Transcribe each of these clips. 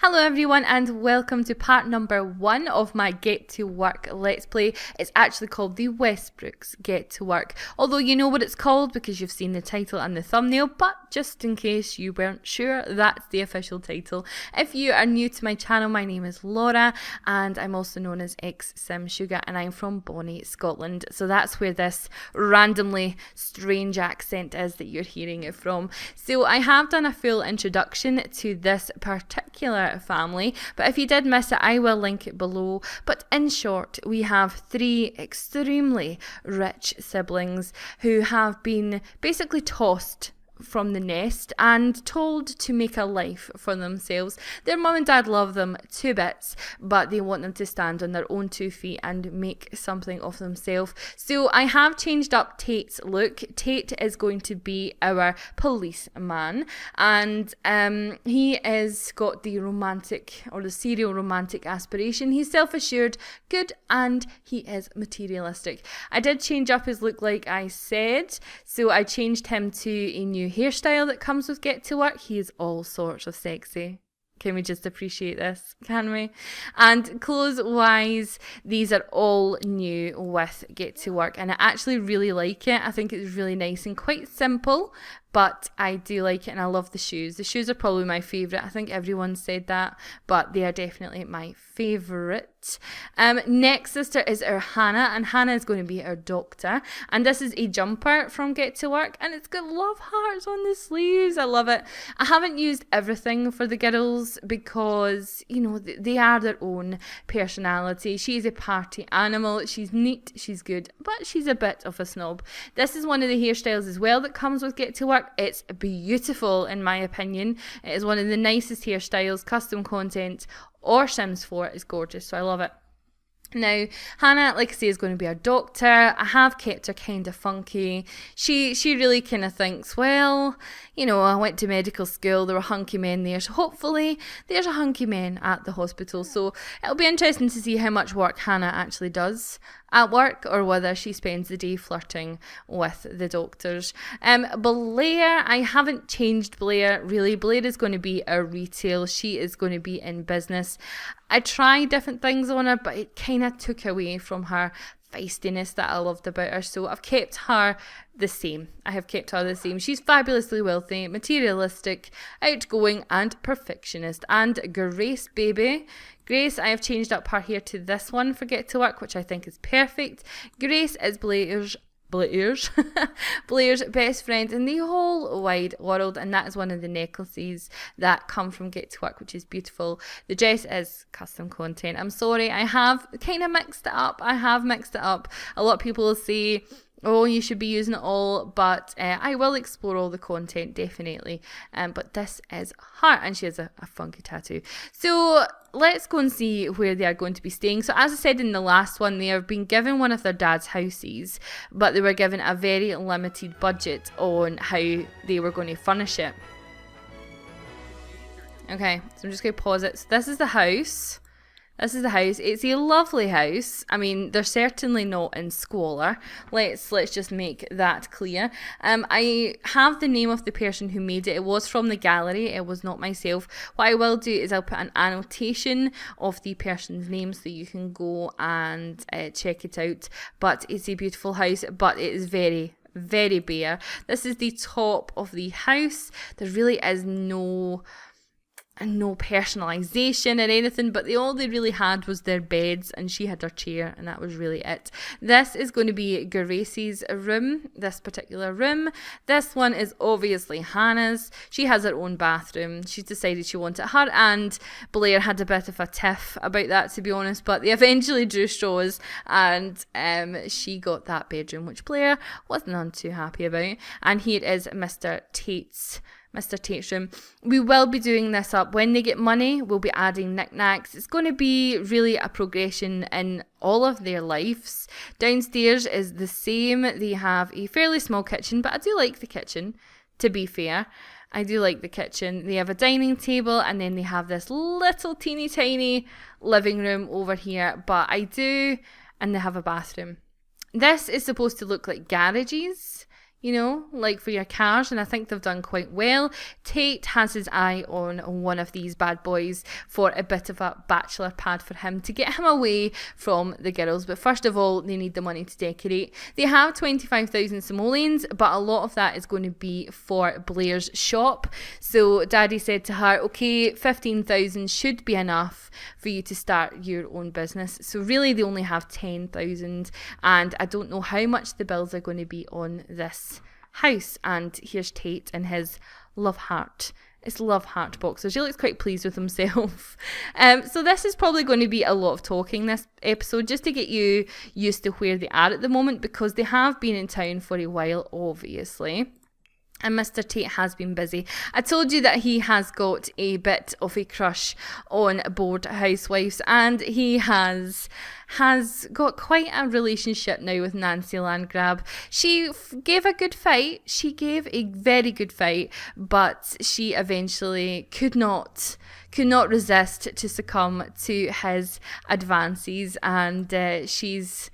Hello everyone and welcome to part number 1 of my Get to Work Let's Play. It's actually called the Westbrooks Get to Work, although you know what it's called because you've seen the title and the thumbnail, but just in case you weren't sure, that's the official title. If you are new to my channel, my name is Laura and I'm also known as xSimSugar and I'm from Bonnie, Scotland, so that's where this randomly strange accent is that you're hearing it from. So I have done a full introduction to this particular family, but if you did miss it, I will link it below. But in short, we have 3 extremely rich siblings who have been basically tossed from the nest and told to make a life for themselves. Their mum and dad love them to bits, but they want them to stand on their own 2 feet and make something of themselves. So I have changed up Tate's look. Tate is going to be our policeman, and he is got the romantic or the serial romantic aspiration. He's self-assured, good, and he is materialistic. I did change up his look like I said, so I changed him to a new hairstyle that comes with Get to Work. He is all sorts of sexy. Can we just appreciate this? Can we? And clothes wise, these are all new with Get to Work, and I actually really like it. I think it's really nice and quite simple, but I do like it, and I love the shoes. The shoes are probably my favourite. I think everyone said that, but they are definitely my favourite. Next sister is our Hannah, and Hannah is going to be our doctor, and this is a jumper from Get to Work, and it's got love hearts on the sleeves. I love it. I haven't used everything for the girls because, you know, they are their own personality. She's a party animal. She's neat, she's good, but she's a bit of a snob. This is one of the hairstyles as well that comes with Get to Work. It's beautiful in my opinion. It is one of the nicest hairstyles. Custom content or Sims 4 is gorgeous, so I love it. Now, Hannah, like I say, is going to be our doctor. I have kept her kind of funky. She really kind of thinks, well, you know, I went to medical school, there were hunky men there, so hopefully there's a hunky man at the hospital. So it'll be interesting to see how much work Hannah actually does at work, or whether she spends the day flirting with the doctors. Blair, I haven't changed Blair really. Blair is going to be our retail. She is going to be in business. I tried different things on her, but it kind of took away from her feistiness that I loved about her, so I've kept her the same. I have kept her the same. She's fabulously wealthy, materialistic, outgoing, and perfectionist. And Grace, baby. Grace, I have changed up her hair to this one for Get to Work, which I think is perfect. Grace is Blair's best friend in the whole wide world, and that is one of the necklaces that come from Get to Work, which is beautiful. The dress is custom content. I'm sorry, I have kind of mixed it up. A lot of people will say, oh, you should be using it all, but I will explore all the content, definitely. But this is her, and she has a funky tattoo. So let's go and see where they are going to be staying. So as I said in the last one, they have been given one of their dad's houses, but they were given a very limited budget on how they were going to furnish it. Okay, so I'm just going to pause it. So this is the house. This is the house. It's a lovely house. I mean, they're certainly not in squalor. Let's just make that clear. I have the name of the person who made it. It was from the gallery. It was not myself. What I will do is I'll put an annotation of the person's name so you can go and check it out. But it's a beautiful house, but it is very, very bare. This is the top of the house. There really is no personalization or anything, but all they really had was their beds, and she had her chair, and that was really it. This is going to be Grace's room, this particular room. This one is obviously Hannah's. She has her own bathroom. She's decided she wanted her, and Blair had a bit of a tiff about that, to be honest, but they eventually drew straws, and she got that bedroom, which Blair was none too happy about. And here is Mr. Tate's room. We will be doing this up. When they get money, we'll be adding knickknacks. It's going to be really a progression in all of their lives. Downstairs is the same. They have a fairly small kitchen, but I do like the kitchen, to be fair. I do like the kitchen. They have a dining table, and then they have this little teeny tiny living room over here, and they have a bathroom. This is supposed to look like garages. you know, like for your cars, and I think they've done quite well. Tate has his eye on one of these bad boys for a bit of a bachelor pad for him to get him away from the girls. But first of all, they need the money to decorate. They have 25,000 simoleons, but a lot of that is going to be for Blair's shop. So Daddy said to her, okay, 15,000 should be enough for you to start your own business. So really they only have 10,000, and I don't know how much the bills are going to be on this house. And here's Tate in his love heart. It's love heart boxers. He looks quite pleased with himself. So this is probably going to be a lot of talking this episode, just to get you used to where they are at the moment, because they have been in town for a while, obviously. And Mr. Tate has been busy. I told you that he has got a bit of a crush on bored housewives, and he has got quite a relationship now with Nancy Landgrab. She gave a good fight. She gave a very good fight, but she eventually could not resist to succumb to his advances, and she's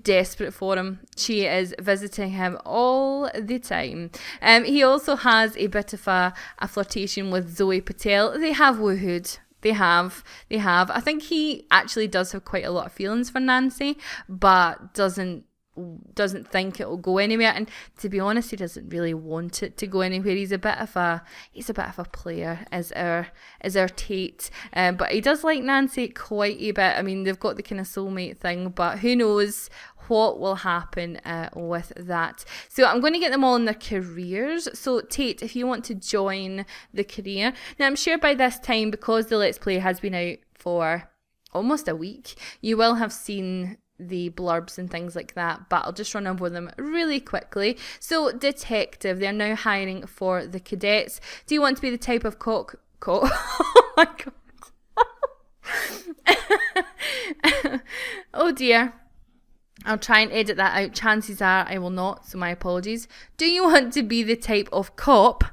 desperate for him. She is visiting him all the time. He also has a bit of a flirtation with Zoe Patel. They have woohooed. They have. I think he actually does have quite a lot of feelings for Nancy, but doesn't think it will go anywhere. And to be honest, he doesn't really want it to go anywhere. He's a bit of a player, as our Tate, but he does like Nancy quite a bit. I mean, they've got the kind of soulmate thing, but who knows what will happen with that. So I'm going to get them all in their careers. So Tate, if you want to join the career. Now I'm sure by this time, because the Let's Play has been out for almost a week, you will have seen the blurbs and things like that, but I'll just run over them really quickly. So detective, they're now hiring for the cadets. Do you want to be the type of cock? Oh my god. Oh dear. I'll try and edit that out. Chances are I will not, so my apologies. Do you want to be the type of cop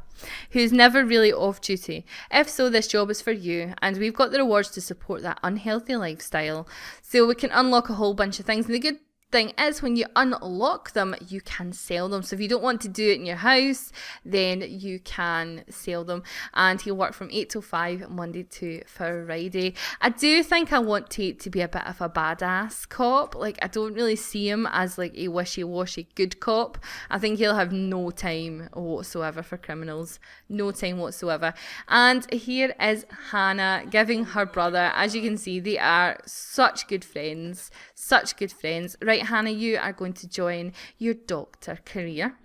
who's never really off duty? If so, this job is for you, and we've got the rewards to support that unhealthy lifestyle. So we can unlock a whole bunch of things, and the good thing is when you unlock them, you can sell them. So if you don't want to do it in your house, then you can sell them. And he'll work from 8 till 5 Monday to Friday. I do think I want Tate to be a bit of a badass cop. Like, I don't really see him as like a wishy-washy good cop. I think he'll have no time whatsoever for criminals. No time whatsoever. And here is Hannah giving her brother, as you can see, they are such good friends. Such good friends. Right, Hannah, you are going to join your doctor career.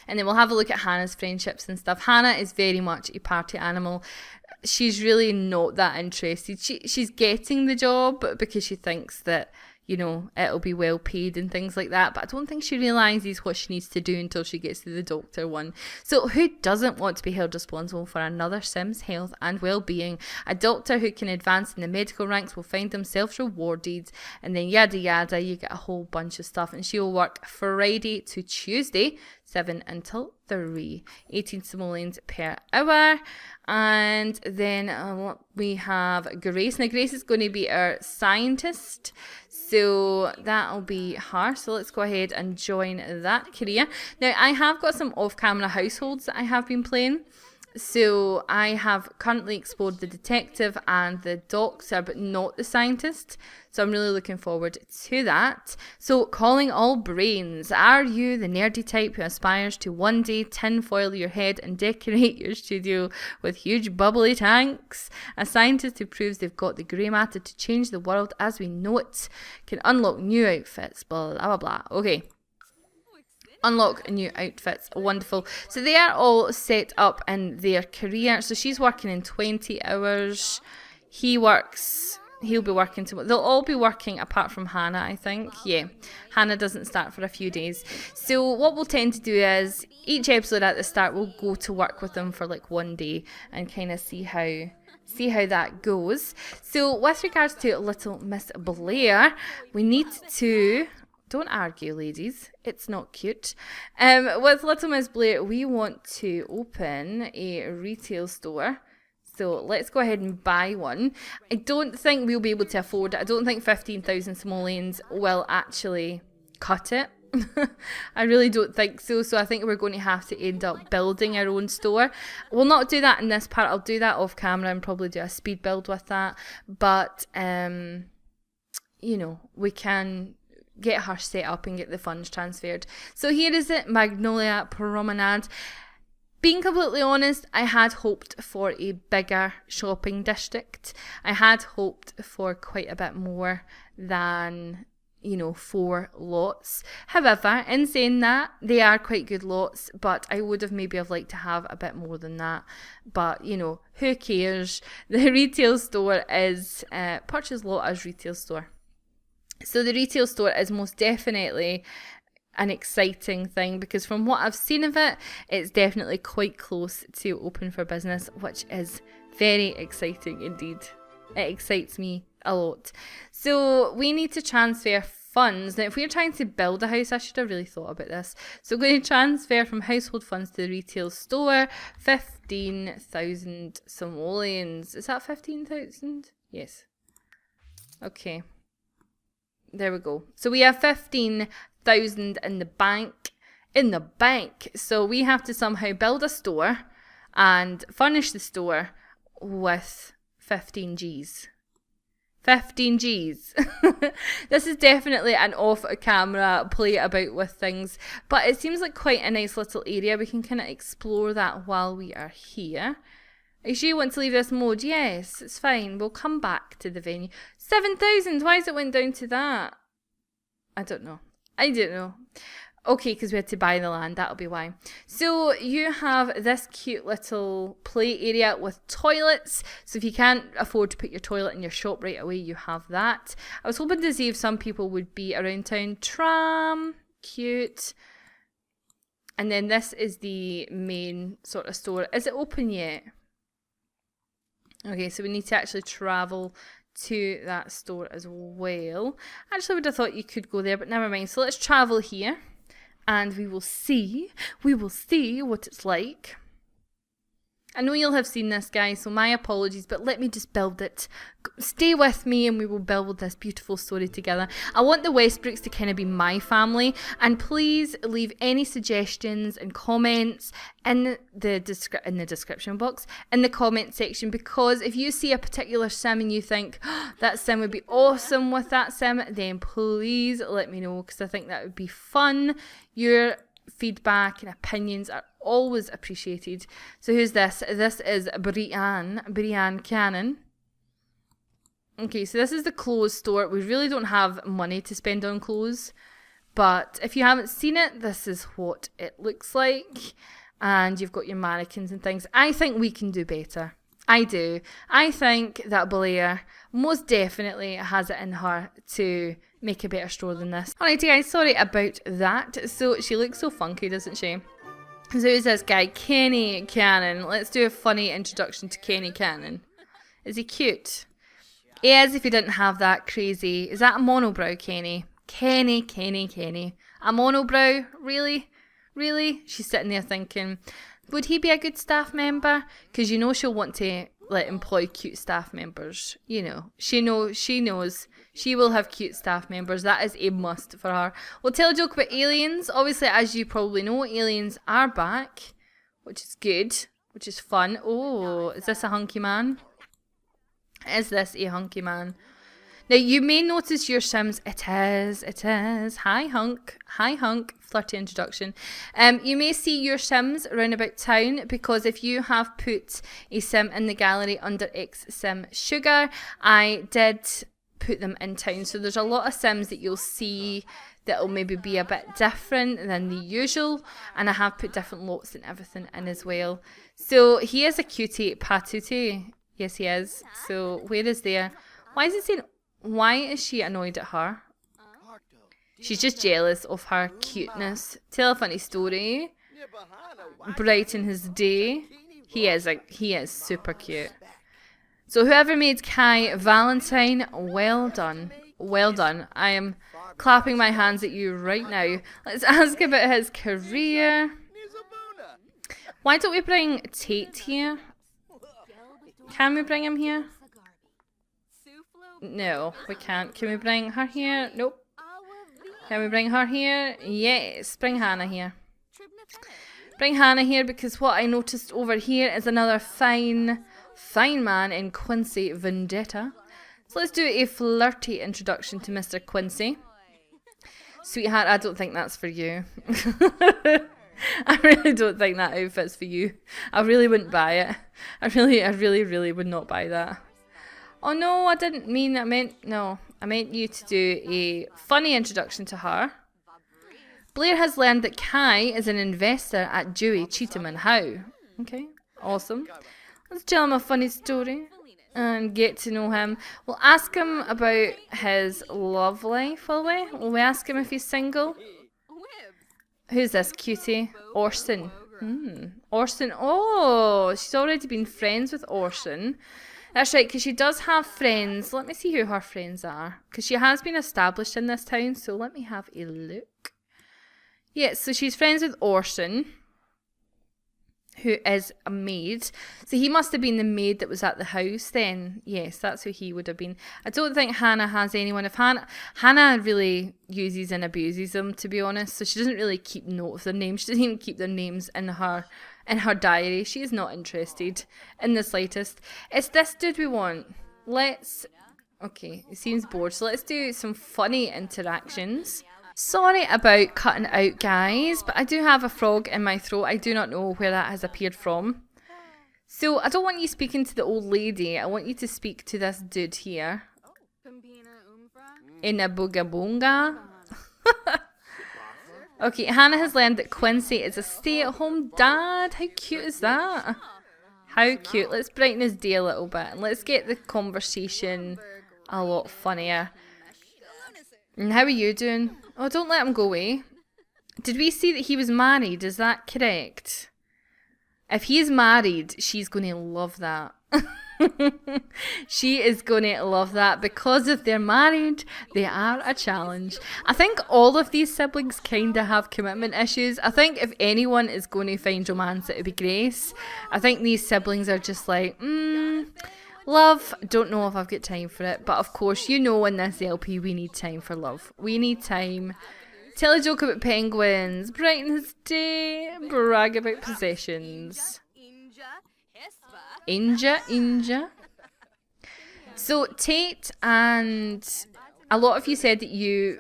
And then we'll have a look at Hannah's friendships and stuff. Hannah is very much a party animal. She's really not that interested. She's getting the job because she thinks that, you know, it'll be well paid and things like that. But I don't think she realises what she needs to do until she gets to the doctor one. So who doesn't want to be held responsible for another Sim's health and well-being? A doctor who can advance in the medical ranks will find themselves rewarded. And then yada yada, you get a whole bunch of stuff. And she will work Friday to Tuesday, 7 until 3. 18 simoleons per hour. And then we have Grace. Now Grace is going to be our scientist. So that'll be her. So let's go ahead and join that career. Now I have got some off-camera households that I have been playing. So I have currently explored the detective and the doctor, but not the scientist. So I'm really looking forward to that. So calling all brains. Are you the nerdy type who aspires to one day tinfoil your head and decorate your studio with huge bubbly tanks? A scientist who proves they've got the grey matter to change the world as we know it. Can unlock new outfits, blah, blah, blah, blah. Okay. Unlock new outfits. Wonderful. So they are all set up in their career. So she's working in 20 hours. He'll be working they'll all be working apart from Hannah, I think. Yeah. Hannah doesn't start for a few days. So what we'll tend to do is each episode at the start we'll go to work with them for like one day and kind of see how that goes. So with regards to Little Miss Blair, we need to... Don't argue, ladies. It's not cute. With Little Miss Blair, we want to open a retail store. So let's go ahead and buy one. I don't think we'll be able to afford it. I don't think 15,000 simoleons will actually cut it. I really don't think so. So I think we're going to have to end up building our own store. We'll not do that in this part. I'll do that off camera and probably do a speed build with that. But, you know, we can get her set up and get the funds transferred. So here is it, Magnolia Promenade. Being completely honest, I had hoped for a bigger shopping district. I had hoped for quite a bit more than, you know, 4 lots. However, in saying that, they are quite good lots, but I would have maybe have liked to have a bit more than that. But, you know, who cares? The retail store is purchase lot as retail store. So the retail store is most definitely an exciting thing, because from what I've seen of it, it's definitely quite close to open for business, which is very exciting indeed. It excites me a lot. So we need to transfer funds. Now, if we're trying to build a house, I should have really thought about this. So we're going to transfer from household funds to the retail store, 15,000 simoleons. Is that 15,000? Yes. Okay. There we go. So we have 15,000 in the bank. So we have to somehow build a store and furnish the store with 15 G's. 15 G's. This is definitely an off-camera play about with things, but it seems like quite a nice little area. We can kind of explore that while we are here. Are you sure you want to leave this mode? Yes, it's fine. We'll come back to the venue. 7,000. Why has it went down to that? I don't know. Okay, because we had to buy the land. That'll be why. So you have this cute little play area with toilets. So if you can't afford to put your toilet in your shop right away, you have that. I was hoping to see if some people would be around town. Tram. Cute. And then this is the main sort of store. Is it open yet? Okay, so we need to actually travel to that store as well. Actually, I would have thought you could go there, but never mind. So let's travel here, and we will see what it's like. I know you'll have seen this, guys, so my apologies, but let me just build it. Stay with me and we will build this beautiful story together. I want the Westbrooks to kind of be my family, and please leave any suggestions and comments in the description box, in the comment section, because if you see a particular sim and you think, oh, that sim would be awesome with that sim, then please let me know, because I think that would be fun. Your feedback and opinions are always appreciated. So who's this? This is Brienne Cannon. Okay, so this is the clothes store. We really don't have money to spend on clothes, but if you haven't seen it, this is what it looks like. And you've got your mannequins and things. I think we can do better. I do. I think that Blair most definitely has it in her to make a better store than this. Alrighty guys, sorry about that. So she looks so funky, doesn't she? So who's this guy? Kenny Cannon. Let's do a funny introduction to Kenny Cannon. Is he cute? He is, if he didn't have that crazy... Is that a monobrow, Kenny? Kenny. A monobrow? Really? Really? She's sitting there thinking, would he be a good staff member? Because you know she'll want to employ cute staff members. You know, she knows she will have cute staff members. That is a must for her. We'll tell a joke about aliens. Obviously, as you probably know, aliens are back, which is good, which is fun. Oh, is this a hunky man? Is this a hunky man? Now, you may notice your sims. It is. Hi, hunk. Flirty introduction. You may see your sims around about town, because if you have put a sim in the gallery under xSimSugar, I did put them in town. So there's a lot of sims that you'll see that'll maybe be a bit different than the usual, and I have put different lots and everything in as well. So he is a cutie patootie. Yes, he is. So where is there? Why is it saying... Why is she annoyed at her? She's just jealous of her cuteness. Tell a funny story. Brighten his day. He is super cute. So whoever made Kai Valentine, well done. Well done. I am clapping my hands at you right now. Let's ask about his career. Why don't we bring Tate here? Can we bring him here? No, we can't. Can we bring her here? Nope. Can we bring her here? Yes, bring Hannah here. Bring Hannah here because what I noticed over here is another fine man in Quincy Vendetta. So let's do a flirty introduction to Mr. Quincy. Sweetheart, I don't think that's for you. I really don't think that outfit's for you. I really wouldn't buy it. I really would not buy that. Oh no, I didn't mean that. I meant you to do a funny introduction to her. Blair has learned that Kai is an investor at Dewey, Cheatham and Howe. Okay, awesome. Let's tell him a funny story and get to know him. We'll ask him about his love life, will we? Will we ask him if he's single? Who's this cutie? Orson. Orson. Oh, she's already been friends with Orson. That's right, because she does have friends. Let me see who her friends are. Because she has been established in this town, so let me have a look. Yeah, so she's friends with Orson, who is a maid. So he must have been the maid that was at the house then. Yes, that's who he would have been. I don't think Hannah has anyone. If Hannah really uses and abuses them, to be honest. So she doesn't really keep note of their names. She doesn't even keep their names in her diary. She is not interested in the slightest. It's this dude we want. Okay, he seems bored. So let's do some funny interactions. Sorry about cutting out, guys, but I do have a frog in my throat. I do not know where that has appeared from. So I don't want you speaking to the old lady. I want you to speak to this dude here. In a booga boonga. Okay, Hannah has learned that Quincy is a stay-at-home dad. How cute is that? How cute. Let's brighten his day a little bit and let's get the conversation a lot funnier. And how are you doing? Oh, don't let him go away. Did we see that he was married? Is that correct? If he's married, she's going to love that. She is going to love that because if they're married, they are a challenge. I think all of these siblings kind of have commitment issues. I think if anyone is going to find romance, it would be Grace. I think these siblings are just like, love, don't know if I've got time for it. But of course, you know in this LP, we need time for love. We need time. Tell a joke about penguins. Brighten his day. Brag about possessions. Inja. So Tate and a lot of you said that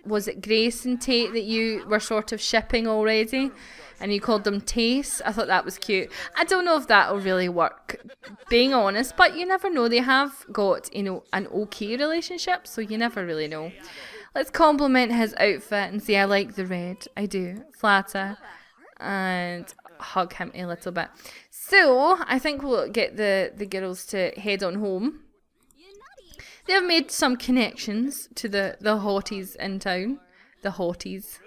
was it Grace and Tate that you were sort of shipping already? And you called them Tace. I thought that was cute. I don't know if that'll really work, being honest, but you never know. They have got, an okay relationship, so you never really know. Let's compliment his outfit and say, I like the red. I do. Flatter. And hug him a little bit. So, I think we'll get the girls to head on home. They've made some connections to the hotties in town. The hotties.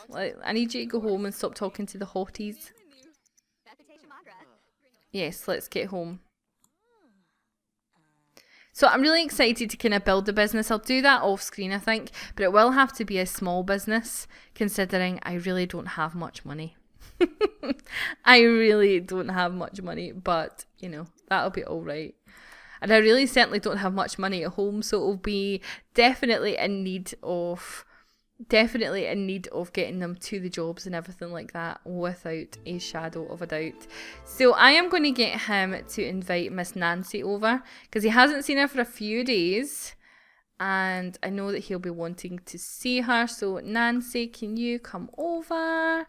Like, I need you to go home and stop talking to the hotties. Yes, let's get home. So I'm really excited to kind of build a business. I'll do that off screen, I think. But it will have to be a small business, considering I really don't have much money. I really don't have much money, but, that'll be all right. And I really certainly don't have much money at home, so it'll be definitely in need of getting them to the jobs and everything like that without a shadow of a doubt. So I am going to get him to invite Miss Nancy over because he hasn't seen her for a few days and I know that he'll be wanting to see her. So Nancy, can you come over?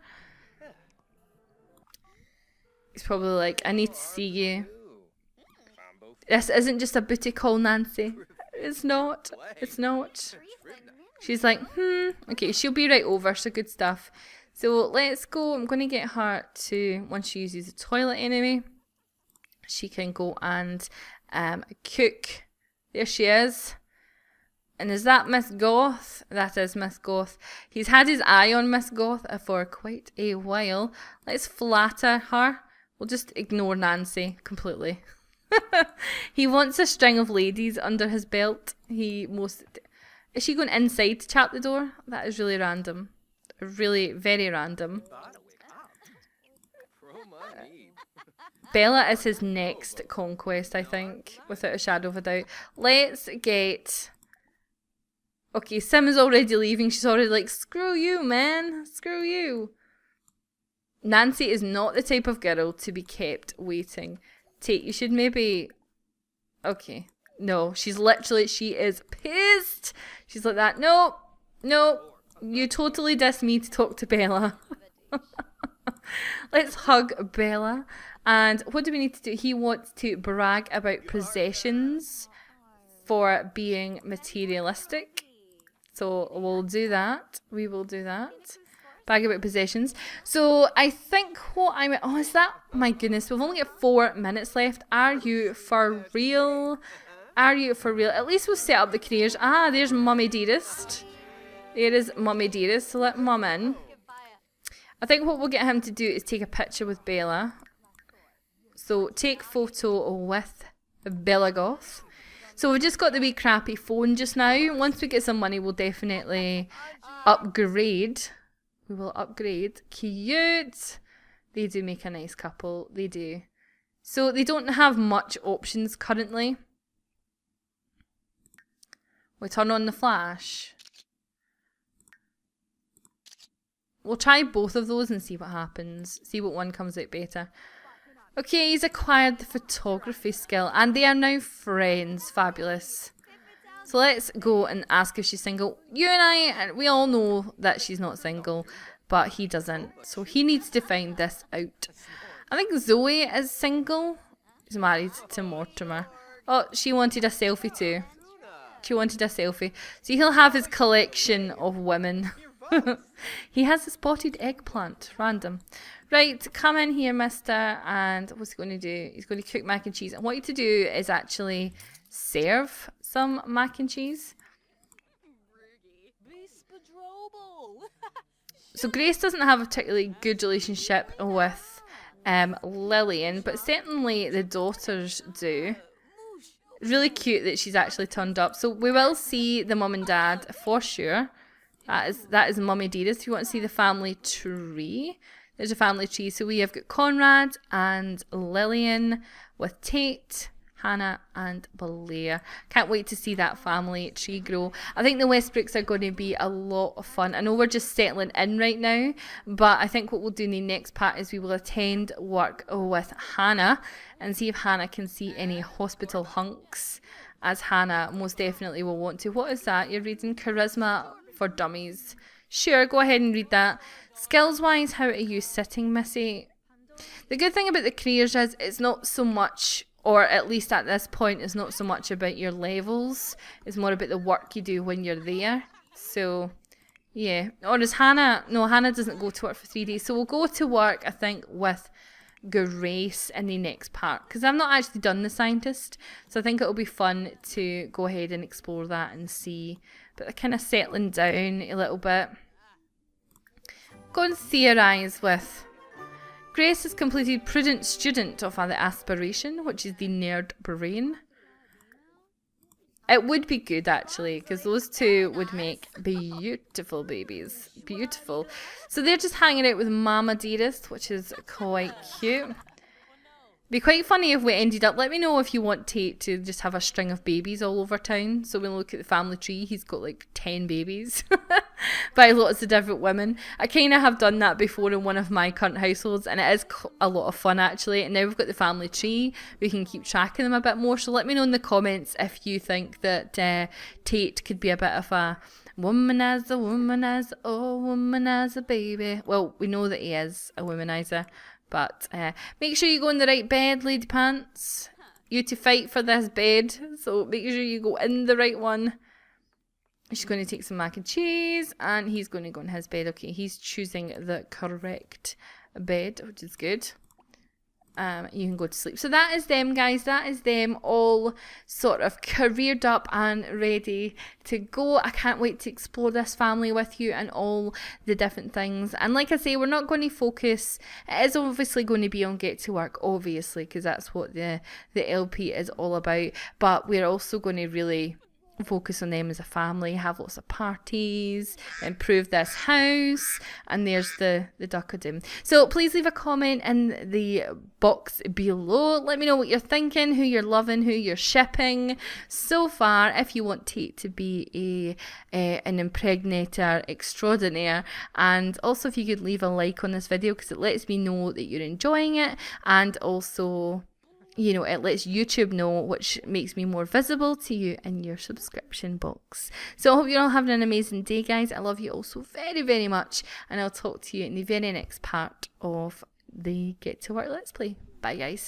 He's probably like, I need to see you. This isn't just a booty call, Nancy. It's not. She's like, okay, she'll be right over, so good stuff. So let's go. I'm going to get her to, once she uses the toilet anyway, she can go and cook. There she is. And is that Miss Goth? That is Miss Goth. He's had his eye on Miss Goth for quite a while. Let's flatter her. We'll just ignore Nancy completely. He wants a string of ladies under his belt. Is she going inside to chat the door? That is really random. Really, very random. Bella is his next conquest, I think, without a shadow of a doubt. Let's get Okay, Sim is already leaving. She's already like, screw you, man. Screw you. Nancy is not the type of girl to be kept waiting. Tate, you should maybe... Okay. No, she is pissed. She's like that. No, no, you totally diss me to talk to Bella. Let's hug Bella. And what do we need to do? He wants to brag about possessions for being materialistic. So we'll do that. We will do that. Brag about possessions. So I think what I'm... Oh, is that... My goodness, we've only got 4 minutes left. Are you for real? Are you for real? At least we'll set up the careers. Ah, there's Mummy Dearest. There is Mummy Dearest. So let Mum in. I think what we'll get him to do is take a picture with Bella. So take photo with Bella Goth. So we've just got the wee crappy phone just now. Once we get some money, we'll definitely upgrade. We will upgrade. Cute. They do make a nice couple. They do. So they don't have much options currently. We turn on the flash. We'll try both of those and see what happens. See what one comes out better. Okay, he's acquired the photography skill. And they are now friends. Fabulous. So let's go and ask if she's single. You and I, we all know that she's not single, but he doesn't. So he needs to find this out. I think Zoe is single. She's married to Mortimer. Oh, she wanted a selfie too. She wanted a selfie. So he'll have his collection of women. He has a spotted eggplant. Random. Right, come in here, mister. And what's he going to do? He's going to cook mac and cheese. And what you to do is actually serve some mac and cheese. So Grace doesn't have a particularly good relationship with Lillian, but certainly the daughters do. Really cute that she's actually turned up. So we will see the mum and dad for sure. That is Mummy Dearest. If you want to see the family tree, there's a family tree. So we have got Conrad and Lillian with Tate, Hannah and Blair. Can't wait to see that family tree grow. I think the Westbrooks are going to be a lot of fun. I know we're just settling in right now, but I think what we'll do in the next part is we will attend work with Hannah and see if Hannah can see any hospital hunks, as Hannah most definitely will want to. What is that? You're reading Charisma for Dummies. Sure, go ahead and read that. Skills wise, how are you sitting, Missy? The good thing about the careers is it's not so much, or at least at this point, it's not so much about your levels. It's more about the work you do when you're there. So, yeah. Or is Hannah... No, Hannah doesn't go to work for 3 days. So we'll go to work, I think, with Grace in the next part. Because I've not actually done the scientist. So I think it'll be fun to go ahead and explore that and see. But they're kind of settling down a little bit. Go and theorise with... Grace has completed Prudent Student of the Aspiration, which is the nerd brain. It would be good, actually, because those two would make beautiful babies. Beautiful. So they're just hanging out with Mama Dearest, which is quite cute. Be quite funny if we ended up... Let me know if you want Tate to just have a string of babies all over town. So when we look at the family tree, he's got like 10 babies by lots of different women. I kind of have done that before in one of my current households, and it is a lot of fun actually. And now we've got the family tree, we can keep tracking them a bit more. So let me know in the comments if you think that Tate could be a bit of a womanizer, oh womanizer baby. Well, we know that he is a womanizer. But make sure you go in the right bed, Lady Pants. You to fight for this bed, so make sure you go in the right one. She's going to take some mac and cheese, and he's going to go in his bed. Okay, he's choosing the correct bed, which is good. You can go to sleep. So that is them, guys. That is them all sort of careered up and ready to go. I can't wait to explore this family with you and all the different things. And like I say, we're not going to focus. It is obviously going to be on Get to Work, obviously, because that's what the LP is all about. But we're also going to really focus on them as a family, have lots of parties, improve this house, and there's the duck of doom. So please leave a comment in the box below. Let me know what you're thinking, who you're loving, who you're shipping so far, if you want Tate to be an impregnator extraordinaire, and also if you could leave a like on this video, because it lets me know that you're enjoying it, and also, you know, it lets YouTube know, which makes me more visible to you in your subscription box. So I hope you're all having an amazing day, guys. I love you all so very, very much. And I'll talk to you in the very next part of the Get to Work Let's Play. Bye, guys.